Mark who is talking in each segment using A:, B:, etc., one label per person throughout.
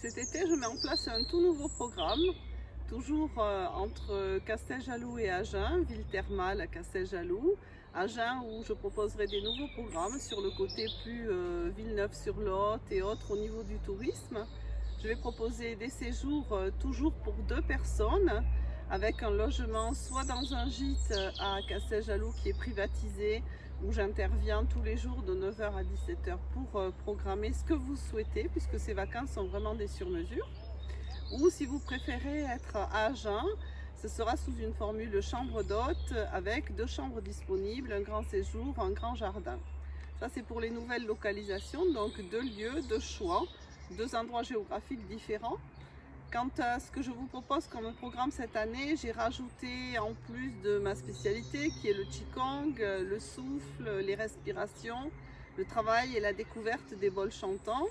A: Cet été, je mets en place un tout nouveau programme, toujours entre Casteljaloux et Agen, ville thermale à Casteljaloux. Agen où je proposerai des nouveaux programmes sur le côté plus Villeneuve-sur-Lot et autres au niveau du tourisme. Je vais proposer des séjours toujours pour 2 personnes avec un logement soit dans un gîte à Casteljaloux qui est privatisé où j'interviens tous les jours de 9 h à 17 h pour programmer ce que vous souhaitez puisque ces vacances sont vraiment des sur-mesures. Ou si vous préférez être à Agen, ce sera sous une formule chambre d'hôte avec 2 chambres disponibles, un grand séjour, un grand jardin. Ça c'est pour les nouvelles localisations, donc 2 lieux, 2 choix, 2 endroits géographiques différents. Quant à ce que je vous propose comme programme cette année, j'ai rajouté en plus de ma spécialité qui est le Qigong, le souffle, les respirations, le travail et la découverte des bols chantants,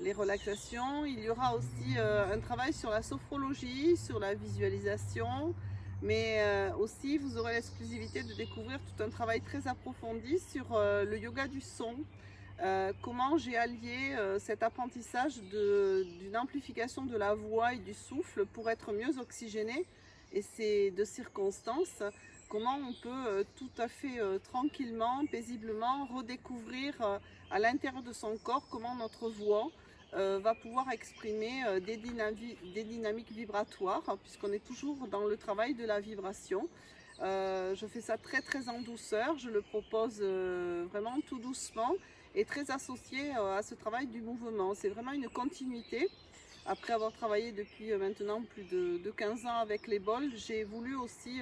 A: les relaxations. Il y aura aussi un travail sur la sophrologie, sur la visualisation, mais aussi vous aurez l'exclusivité de découvrir tout un travail très approfondi sur le yoga du son. Comment j'ai allié cet apprentissage d'une amplification de la voix et du souffle pour être mieux oxygéné, et c'est de circonstances, comment on peut tout à fait tranquillement, paisiblement redécouvrir à l'intérieur de son corps comment notre voix va pouvoir exprimer des dynamiques vibratoires, puisqu'on est toujours dans le travail de la vibration. Je fais ça très en douceur, je le propose vraiment tout doucement et très associé à ce travail du mouvement. C'est vraiment une continuité. Après avoir travaillé depuis maintenant plus de 15 ans avec les bols, j'ai voulu aussi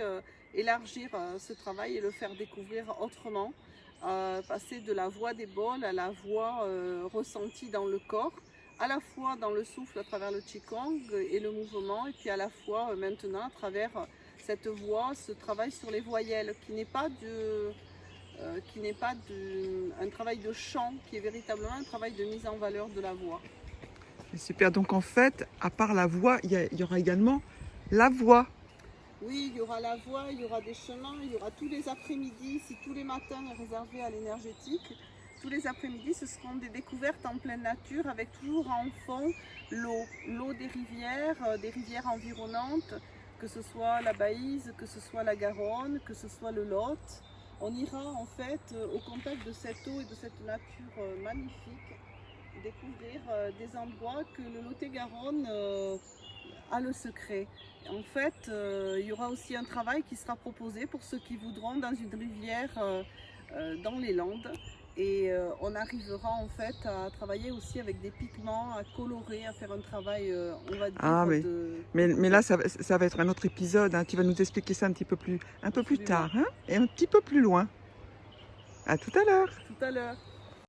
A: élargir ce travail et le faire découvrir autrement. Passer de la voix des bols à la voix ressentie dans le corps, à la fois dans le souffle à travers le Qigong et le mouvement, et puis à la fois maintenant à travers cette voix, ce travail sur les voyelles qui n'est pas un travail de chant, qui est véritablement un travail de mise en valeur de la voix.
B: Super, donc en fait, à part la voix, il y aura également la voix.
A: Oui, il y aura la voix, il y aura des chemins, il y aura tous les après-midi, si tous les matins est réservé à l'énergétique, tous les après-midi ce seront des découvertes en pleine nature avec toujours en fond l'eau des rivières environnantes, que ce soit la Baïse, que ce soit la Garonne, que ce soit le Lot. On ira en fait au contact de cette eau et de cette nature magnifique, découvrir des endroits que le Lot-et-Garonne a le secret. En fait, il y aura aussi un travail qui sera proposé pour ceux qui voudront dans une rivière dans les Landes. Et on arrivera en fait à travailler aussi avec des pigments, à colorer, à faire un travail, on va dire,
B: mais là, ça va être un autre épisode. Hein. Tu vas nous expliquer ça un peu plus tard, hein, et un petit peu plus loin. À tout à l'heure.
A: Tout à l'heure.